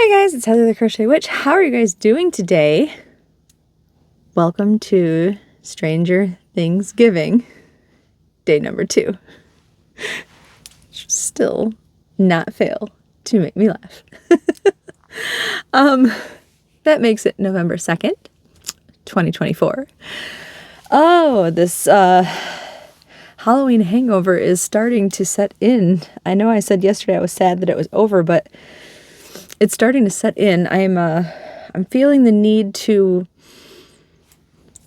Hey guys, it's Heather the Crochet Witch. How are you guys doing today? Welcome to Stranger Things Giving, day number 2. Still not fail to make me laugh. That makes it November 2nd, 2024. Oh, this Halloween hangover is starting to set in. I know I said yesterday I was sad that it was over, but it's starting to set in. I'm feeling the need to,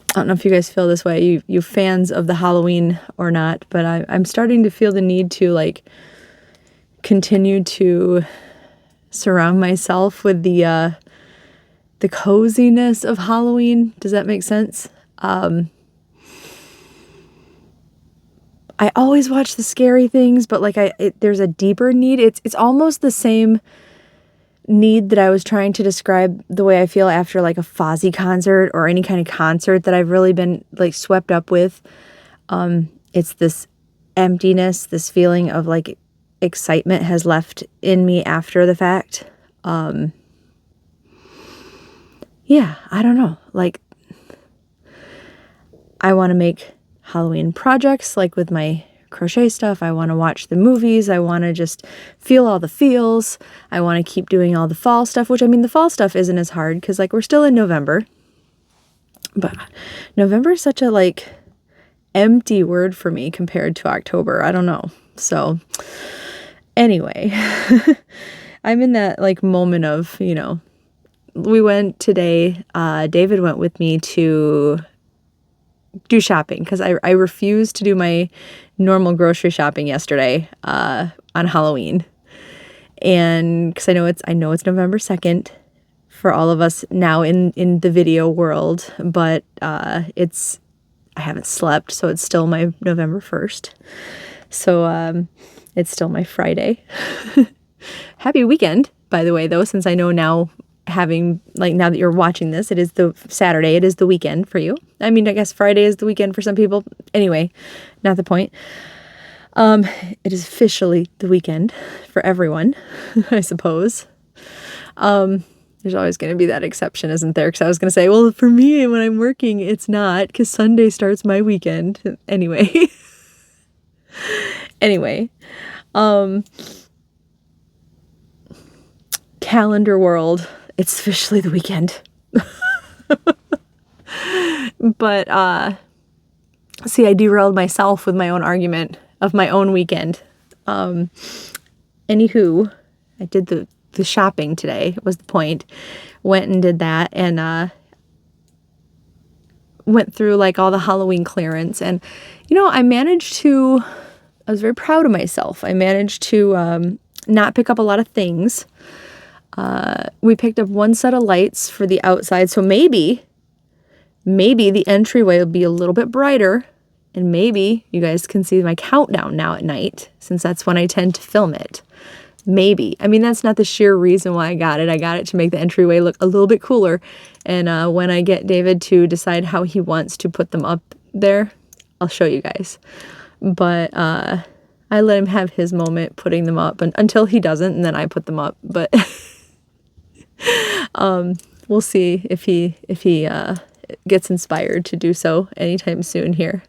I don't know if you guys feel this way, you fans of the Halloween or not, but I'm starting to feel the need to continue to surround myself with the coziness of Halloween. Does that make sense? I always watch the scary things, but there's a deeper need. It's almost the same need that I was trying to describe the way I feel after a Fozzy concert or any kind of concert that I've really been swept up with. It's this emptiness, this feeling of excitement has left in me after the fact. Yeah, I don't know. I want to make Halloween projects with my crochet stuff. I want to watch the movies. I want to just feel all the feels. I want to keep doing all the fall stuff, which the fall stuff isn't as hard because we're still in November. But November is such a empty word for me compared to October. I don't know. So anyway, I'm in that moment of, we went today, David went with me to do shopping because I refused to do my normal grocery shopping yesterday on Halloween, and because I know it's November 2nd for all of us now in the video world, but I haven't slept, so it's still my November 1st, so it's still my Friday. Happy weekend, by the way, though, since I know now, now that you're watching this, it is the Saturday, it is the weekend for you. I guess Friday is the weekend for some people. Anyway, not the point. It is officially the weekend for everyone, I suppose. There's always going to be that exception, isn't there? Because I was going to say, well, for me, when I'm working, it's not, because Sunday starts my weekend. Anyway. Calendar world. It's officially the weekend. But, see, I derailed myself with my own argument of my own weekend. Anywho, I did the shopping today, was the point. Went and did that, and went through all the Halloween clearance. And, I was very proud of myself. I managed to not pick up a lot of things. We picked up one set of lights for the outside, so maybe the entryway will be a little bit brighter, and maybe you guys can see my countdown now at night, since that's when I tend to film it. Maybe. That's not the sheer reason why I got it. I got it to make the entryway look a little bit cooler, and when I get David to decide how he wants to put them up there, I'll show you guys. But I let him have his moment putting them up until he doesn't, and then I put them up. But we'll see if he gets inspired to do so anytime soon here.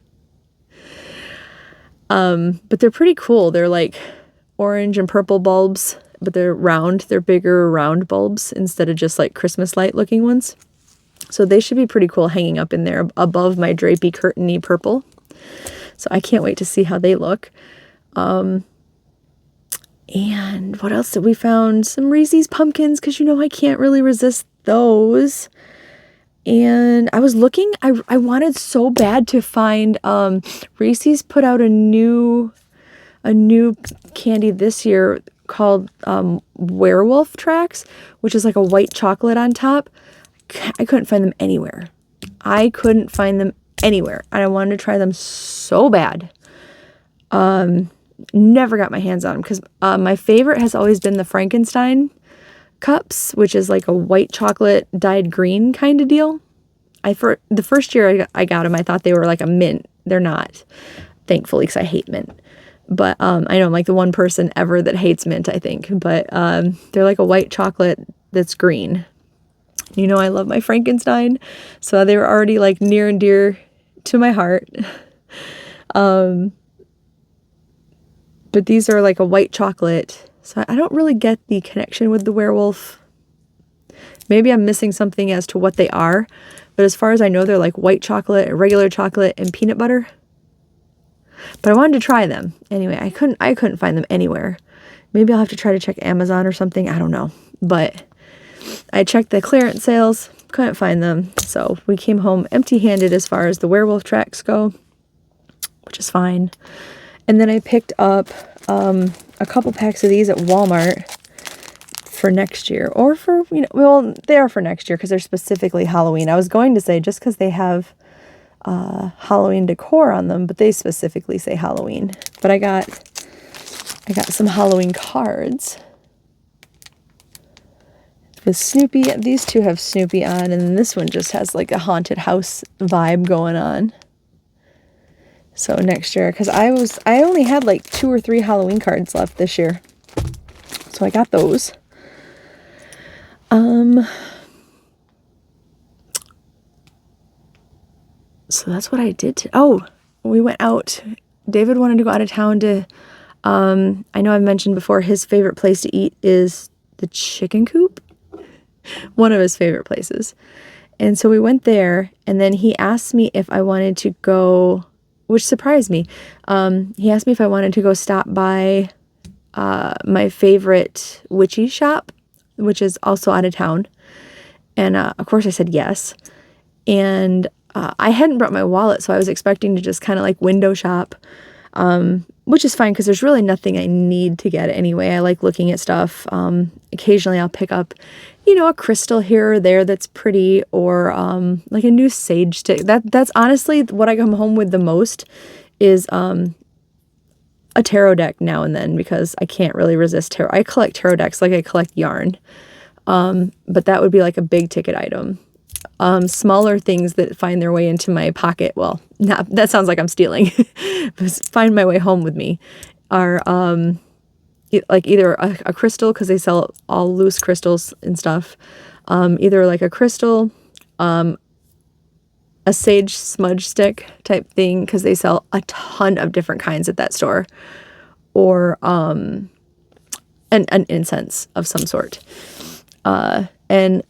But they're pretty cool. They're orange and purple bulbs, but they're round. They're bigger round bulbs instead of just Christmas light looking ones. So they should be pretty cool hanging up in there above my drapey curtainy purple. So I can't wait to see how they look. And what else did we found? Some Reese's pumpkins, because I can't really resist those. And I was looking, I wanted so bad to find, Reese's put out a new candy this year called Werewolf Tracks, which is a white chocolate on top. I couldn't find them anywhere. And I wanted to try them so bad. Never got my hands on them because my favorite has always been the Frankenstein cups, which is a white chocolate dyed green kind of deal. For the first year I got them, I thought they were a mint. They're not, thankfully, because I hate mint. But I know I'm the one person ever that hates mint, I think. But they're a white chocolate that's green. You know I love my Frankenstein, so they were already like near and dear to my heart. But these are like a white chocolate, so I don't really get the connection with the werewolf. Maybe I'm missing something as to what they are, but as far as I know, they're like white chocolate, regular chocolate, and peanut butter. But I wanted to try them. Anyway, I couldn't find them anywhere. Maybe I'll have to try to check Amazon or something. I don't know. But I checked the clearance sales, couldn't find them. So we came home empty-handed as far as the werewolf tracks go, which is fine. And then I picked up a couple packs of these at Walmart for next year, or for, you know, well, they are for next year because they're specifically Halloween. I was going to say just because they have Halloween decor on them, but they specifically say Halloween. But I got some Halloween cards with Snoopy. These two have Snoopy on, and then this one just has like a haunted house vibe going on. So next year, because I only had like 2 or 3 Halloween cards left this year, so I got those. So that's what I did. We went out. David wanted to go out of town to, I know I've mentioned before, his favorite place to eat is the chicken coop. One of his favorite places. And so we went there, and then he asked me if I wanted to go, which surprised me. He asked me if I wanted to go stop by my favorite witchy shop, which is also out of town. And of course I said yes. And I hadn't brought my wallet, so I was expecting to just kind of like window shop, which is fine because there's really nothing I need to get anyway. I like looking at stuff. Occasionally I'll pick up, you know, a crystal here or there that's pretty, or like a new sage stick. That's honestly what I come home with the most is a tarot deck now and then, because I can't really resist tarot. I collect tarot decks like I collect yarn, but that would be like a big ticket item. Smaller things that find their way into my pocket, well, that sounds like I'm stealing, but find my way home with me, are like either a crystal, because they sell all loose crystals and stuff, either like a crystal, a sage smudge stick type thing, because they sell a ton of different kinds at that store, or an incense of some sort. And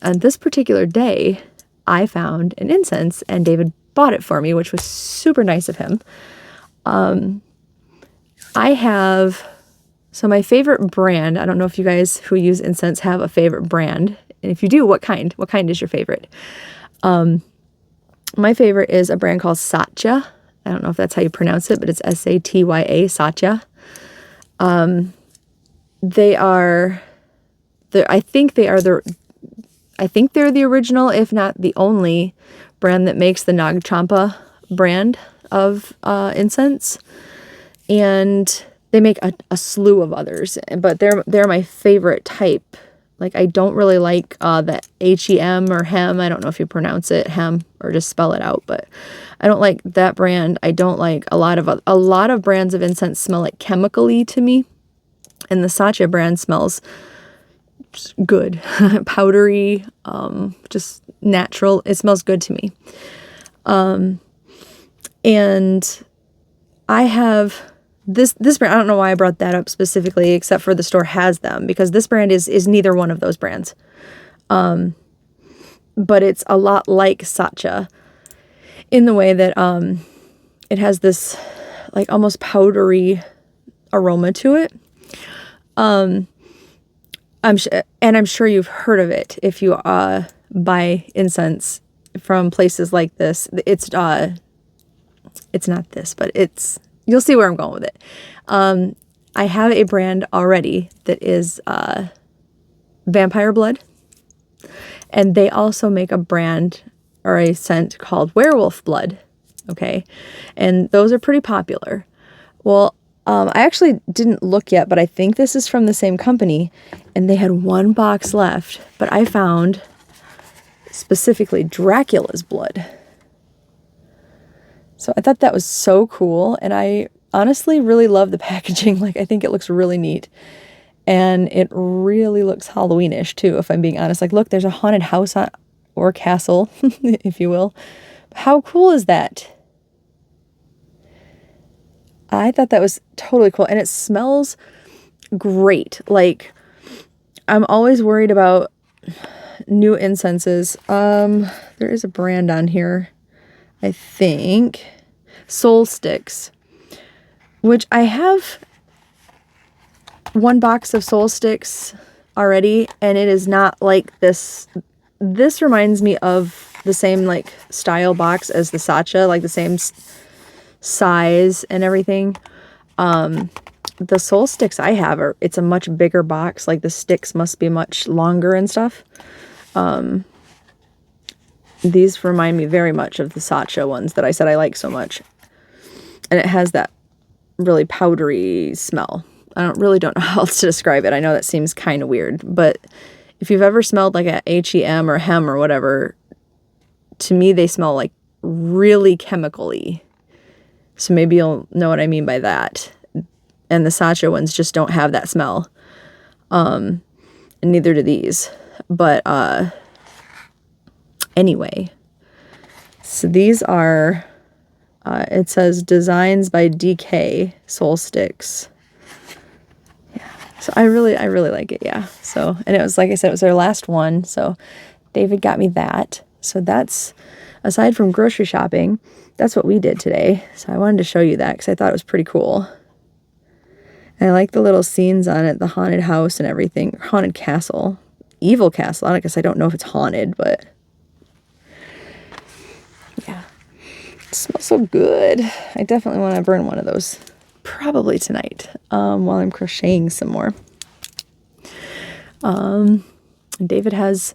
on this particular day, I found an incense, and David bought it for me, which was super nice of him. So my favorite brand, I don't know if you guys who use incense have a favorite brand. And if you do, what kind? What kind is your favorite? My favorite is a brand called Satya. I don't know if that's how you pronounce it, but it's Satya, Satya. I think they're the original, if not the only brand that makes the Nag Champa brand of incense. And they make a slew of others, but they're my favorite type. Like, I don't really like the HEM or hem. I don't know if you pronounce it hem or just spell it out, but I don't like that brand. I don't like a lot of brands of incense smell like chemically to me, and the Satya brand smells good, powdery, just natural. It smells good to me. And I have this brand. I don't know why I brought that up specifically, except for the store has them, because this brand is neither one of those brands. But it's a lot like Satya in the way that it has this like almost powdery aroma to it. I'm sure you've heard of it if you buy incense from places like this. It's not this, but you'll see where I'm going with it. I have a brand already that is Vampire Blood, and they also make a brand or a scent called Werewolf Blood. Okay, and those are pretty popular. Well, I actually didn't look yet, but I think this is from the same company, and they had one box left, but I found specifically Dracula's blood. So I thought that was so cool, and I honestly really love the packaging. Like, I think it looks really neat. And it really looks Halloweenish too, if I'm being honest. Like, look, there's a haunted house or castle, if you will. How cool is that? I thought that was totally cool. And it smells great. Like, I'm always worried about new incenses. There is a brand on here, I think. Soul Sticks, which I have one box of Soul Sticks already, and it is not like this. This reminds me of the same like style box as the Sacha, like the same size and everything. The Soul Sticks I have it's a much bigger box. Like the sticks must be much longer and stuff. These remind me very much of the Sacha ones that I said I like so much. And it has that really powdery smell. I don't know how else to describe it. I know that seems kind of weird, but if you've ever smelled like a H-E-M or Hem or whatever, to me they smell like really chemical-y. So maybe you'll know what I mean by that. And the Sacha ones just don't have that smell. And neither do these. But anyway, so these are, it says Designs by DK Soul Sticks. Yeah. So I really like it, yeah. So, and it was, like I said, it was their last one. So David got me that. So that's, aside from grocery shopping, that's what we did today. So I wanted to show you that because I thought it was pretty cool. And I like the little scenes on it, the haunted house and everything. Haunted castle. Evil castle. I guess I don't know if it's haunted, but yeah. It smells so good. I definitely want to burn one of those. Probably tonight, while I'm crocheting some more. David has,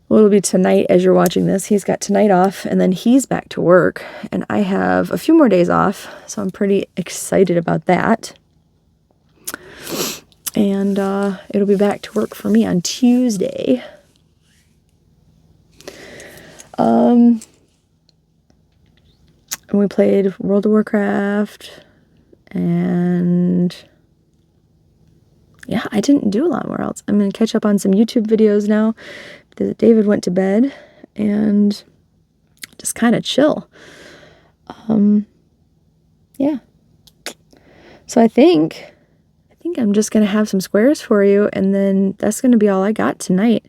well, it'll be tonight as you're watching this. He's got tonight off, and then he's back to work. And I have a few more days off, so I'm pretty excited about that. And it'll be back to work for me on Tuesday. And we played World of Warcraft, and yeah, I didn't do a lot more else. I'm going to catch up on some YouTube videos now. David went to bed and just kind of chill. Yeah. So I think I'm just going to have some squares for you, and then that's going to be all I got tonight.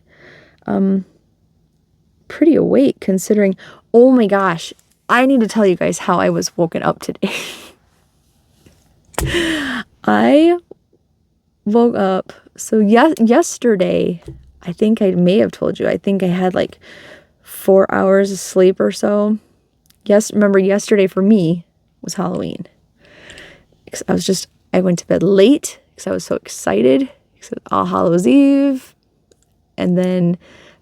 Pretty awake considering, oh my gosh, I need to tell you guys how I was woken up today. I woke up, so yesterday, I think I may have told you, I think I had like 4 hours of sleep or so. Yes, remember yesterday for me was Halloween. I went to bed late because I was so excited. Because it was All Hallows Eve. And then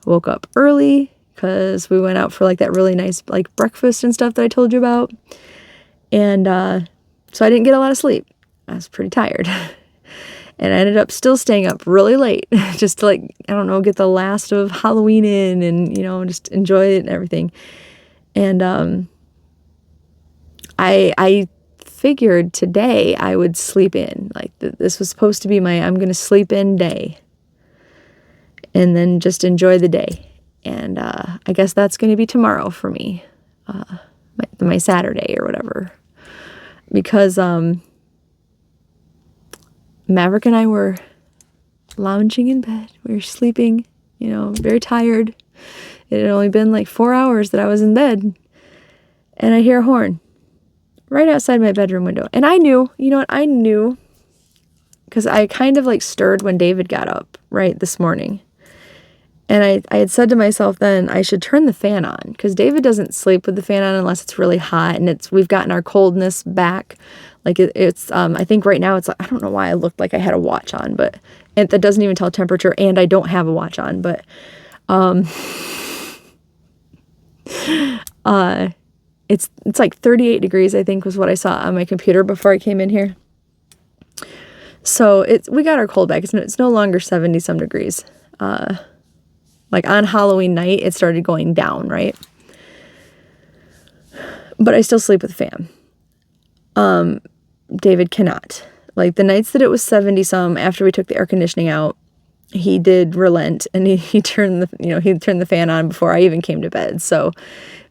woke up early because we went out for like that really nice like breakfast and stuff that I told you about. And so I didn't get a lot of sleep. I was pretty tired. And I ended up still staying up really late just to, like, I don't know, get the last of Halloween in and, you know, just enjoy it and everything. And I figured today I would sleep in. Like, this was supposed to be my I'm going to sleep in day. And then just enjoy the day. And I guess that's going to be tomorrow for me. My Saturday or whatever. Because Maverick and I were lounging in bed. We were sleeping, you know, very tired. It had only been like 4 hours that I was in bed. And I hear a horn right outside my bedroom window. And I knew, you know what, I knew because I kind of like stirred when David got up, right, this morning. And I had said to myself then I should turn the fan on because David doesn't sleep with the fan on unless it's really hot and we've gotten our coldness back. Like it's I think right now it's like, I don't know why I looked like I had a watch on, but that doesn't even tell temperature, and I don't have a watch on, but it's like 38 degrees I think was what I saw on my computer before I came in here. So we got our cold back. It's no longer 70 some degrees. Like on Halloween night, it started going down, right? But I still sleep with a fan. David cannot. Like the nights that it was 70 some after we took the air conditioning out, he did relent, and he turned the fan on before I even came to bed. So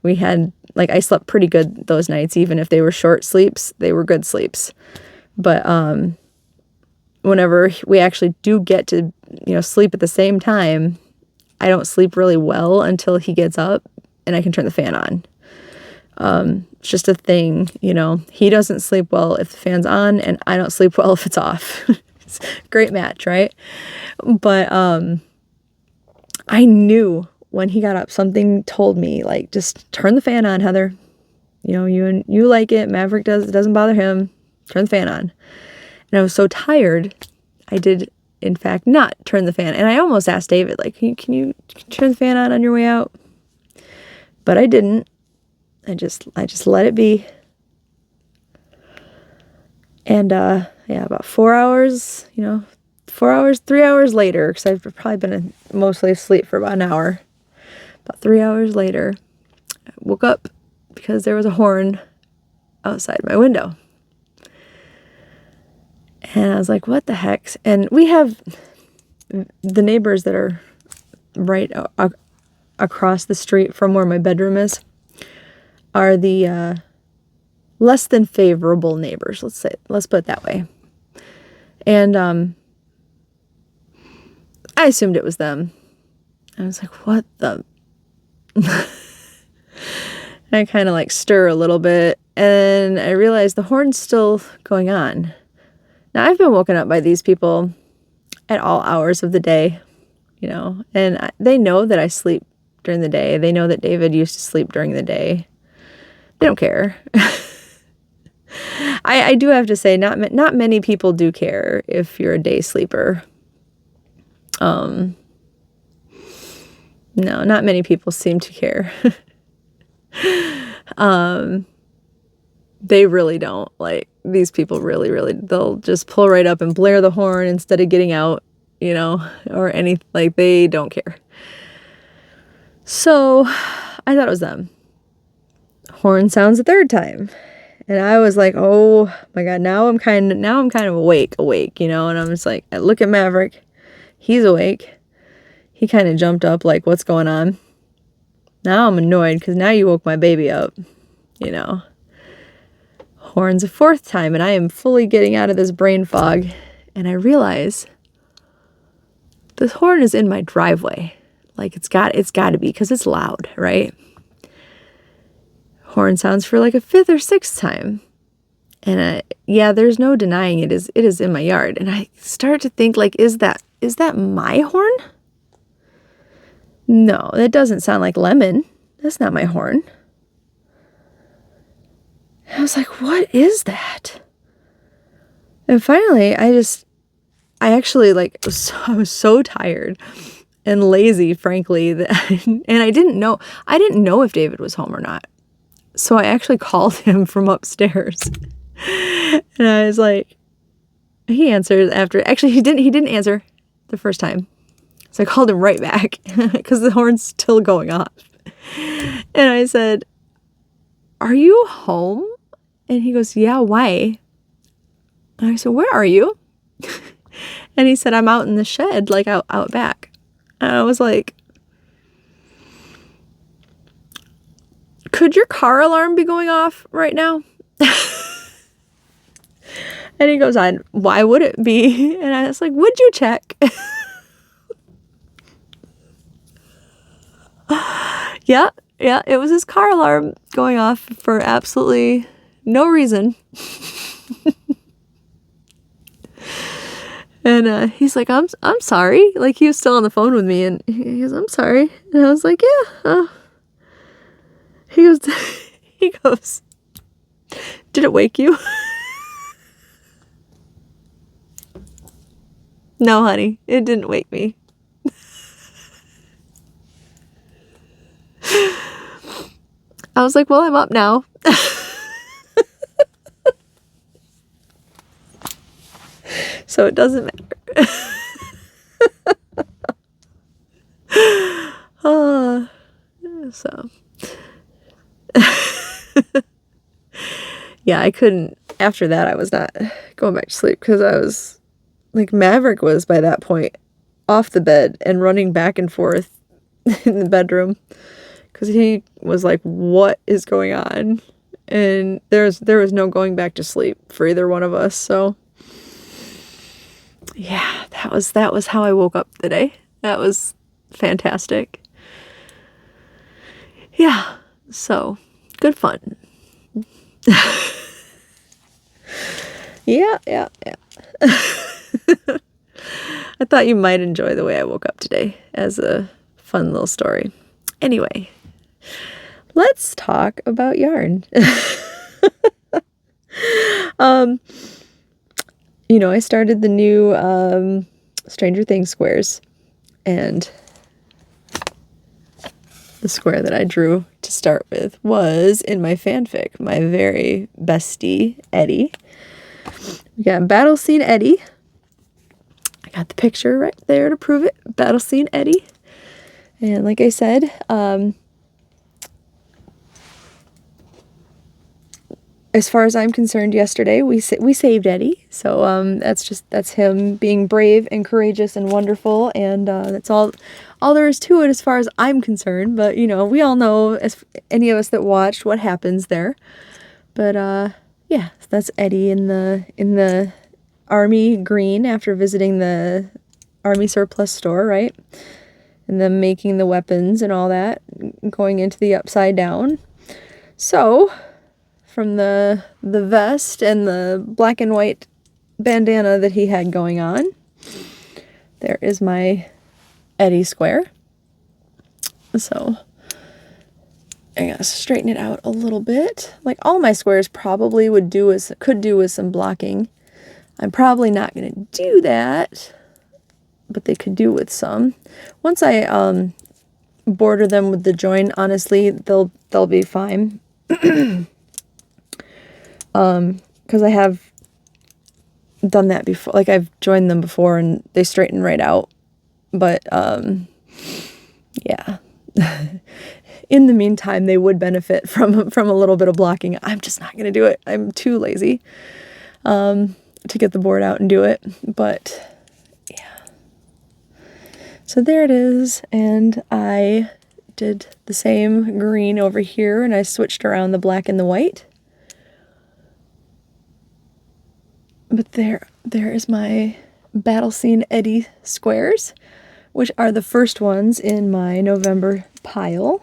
we had, like, I slept pretty good those nights. Even if they were short sleeps, they were good sleeps. But whenever we actually do get to, sleep at the same time, I don't sleep really well until he gets up and I can turn the fan on. It's just a thing, he doesn't sleep well if the fan's on, and I don't sleep well if it's off. It's a great match, right? But I knew when he got up, something told me, like, just turn the fan on, Heather. You like it. Maverick it doesn't bother him. Turn the fan on. And I was so tired, I did, in fact, not turn the fan. And I almost asked David, like, can you turn the fan on your way out? But I didn't. I just let it be. And about 4 hours, 3 hours later, because I've probably been mostly asleep for about an hour. About 3 hours later, I woke up because there was a horn outside my window. And I was like, what the heck? And we have the neighbors that are right across the street from where my bedroom is are the less than favorable neighbors, let's put it that way. And I assumed it was them. I was like, what the? I kind of like stir a little bit, and I realized the horn's still going on. Now, I've been woken up by these people at all hours of the day, and they know that I sleep during the day. They know that David used to sleep during the day. They don't care. I do have to say, not many people do care if you're a day sleeper. No, not many people seem to care. They really don't. Like, these people really, they'll just pull right up and blare the horn instead of getting out, or anything. Like, they don't care. So I thought it was them. Horn sounds a third time. And I was like, oh my God, now I'm kind of awake, and I'm just like, I look at Maverick. He's awake. He kind of jumped up like, what's going on? Now I'm annoyed because now you woke my baby up, Horns a fourth time, and I am fully getting out of this brain fog. And I realize this horn is in my driveway. Like, it's got to be, because it's loud, right? Horn sounds for like a fifth or sixth time. And there's no denying it is in my yard. And I start to think, like, is that my horn? No, that doesn't sound like Lemon. That's not my horn. I was like, what is that? And finally, I actually, like, I was so tired and lazy, frankly, and I didn't know if David was home or not. So I actually called him from upstairs. And I was like, he answered after, actually he didn't answer the first time. So I called him right back because the horn's still going off. And I said, are you home? And he goes, yeah, why? And I said, where are you? And he said, I'm out in the shed, like out back. And I was like, could your car alarm be going off right now? And he goes on, why would it be? And I was like, would you check? Yeah, it was his car alarm going off for absolutely no reason. And he's like, I'm sorry. Like, he was still on the phone with me, and he goes, I'm sorry. And I was like, yeah. He goes, did it wake you? No, honey, it didn't wake me. I was like, well, I'm up now. So it doesn't matter. So yeah, I couldn't, after that, I was not going back to sleep because I was like, Maverick was by that point off the bed and running back and forth in the bedroom because he was like, what is going on? And there was no going back to sleep for either one of us. So yeah, that was how I woke up today. That was fantastic. Yeah, so good fun. Yeah. I thought you might enjoy the way I woke up today as a fun little story. Anyway, let's talk about yarn. I started the new Stranger Things squares, and the square that I drew to start with was in my fanfic, my very bestie, Eddie. We got Battle Scene Eddie. I got the picture right there to prove it. Battle Scene Eddie. And like I said, as far as I'm concerned, yesterday we saved Eddie. So that's him being brave and courageous and wonderful, and that's all there is to it as far as I'm concerned. But we all know, as any of us that watched, what happens there. But yeah, that's Eddie in the army green after visiting the army surplus store, right? And then making the weapons and all that, going into the upside down. So from the vest and the black and white bandana that he had going on, there is my Eddie square. So I gotta straighten it out a little bit. Like all my squares probably could do with some blocking. I'm probably not gonna do that, but they could do with some. Once I border them with the join, honestly, they'll be fine. Because I have done that before. Like, I've joined them before and they straighten right out. But yeah. In the meantime, they would benefit from a little bit of blocking. I'm just not going to do it. I'm too lazy to get the board out and do it. But yeah. So there it is. And I did the same green over here, and I switched around the black and the white. But there is my Battle Scene Eddie squares, which are the first ones in my November pile.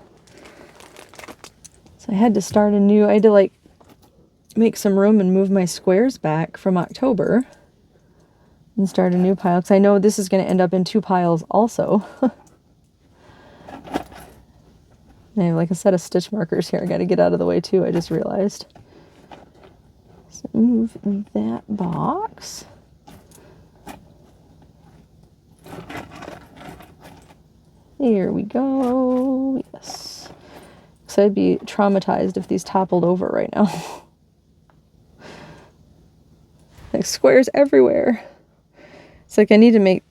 So I had to like make some room and move my squares back from October and start a new pile, because I know this is going to end up in 2 piles also. I have like a set of stitch markers here I got to get out of the way too, I just realized. So move that box. There we go. Yes. So I'd be traumatized if these toppled over right now. Like squares everywhere. It's like I need to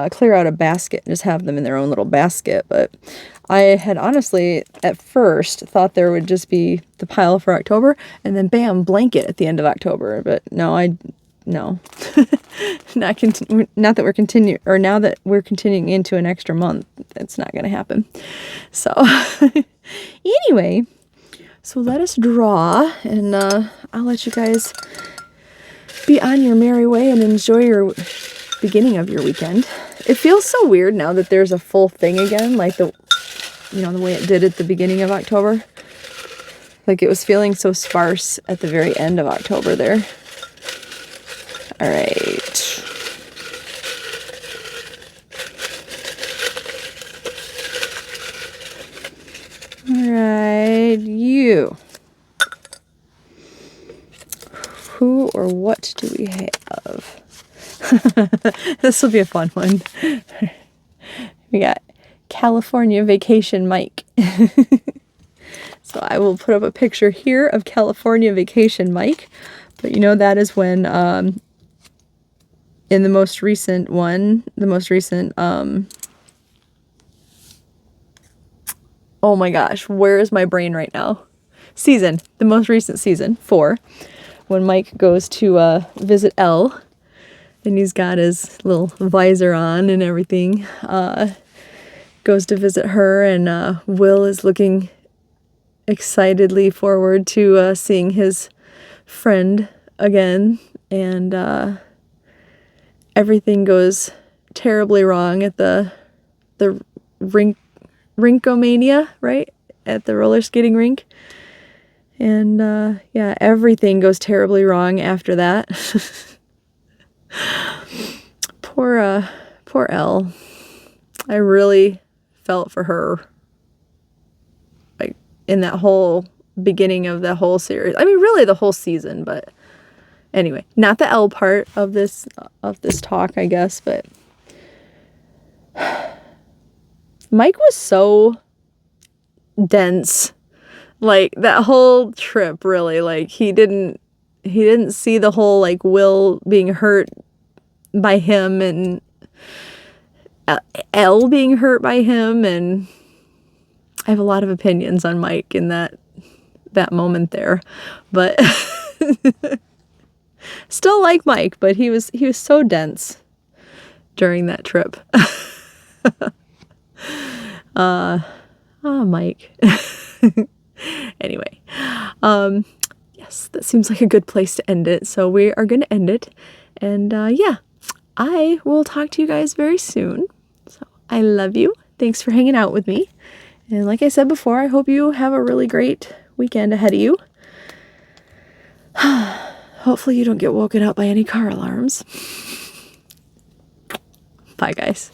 clear out a basket and just have them in their own little basket. But I had honestly, at first, thought there would just be the pile for October and then bam, blanket at the end of October. But no. Not that we're continuing, or now that we're continuing into an extra month, it's not going to happen. So anyway, so let us draw, and I'll let you guys be on your merry way and enjoy your beginning of your weekend. It feels so weird now that there's a full thing again, like the way it did at the beginning of October. Like it was feeling so sparse at the very end of October there. All right. All right, you. Who or what do we have? This will be a fun one. We got California Vacation Mike. So I will put up a picture here of California Vacation Mike. But that is when in the most recent oh my gosh, where is my brain right now? The most recent season, 4. when Mike goes to visit Elle, and he's got his little visor on and everything, goes to visit her, and Will is looking excitedly forward to seeing his friend again, and everything goes terribly wrong at the Rinkomania, right? At the roller skating rink. And yeah, everything goes terribly wrong after that. Poor Elle. I really felt for her, like, in that whole beginning of the whole series. I mean, really the whole season, but anyway, not the Elle part of this talk, I guess, but Mike was so dense. Like, that whole trip, really. Like, he didn't see the whole, like, Will being hurt by him, and Elle being hurt by him, and I have a lot of opinions on Mike in that moment there, but still like Mike, but he was so dense during that trip. Mike. Anyway, yes, that seems like a good place to end it. So we are going to end it. And yeah, I will talk to you guys very soon. So I love you. Thanks for hanging out with me. And like I said before, I hope you have a really great weekend ahead of you. Hopefully you don't get woken up by any car alarms. Bye, guys.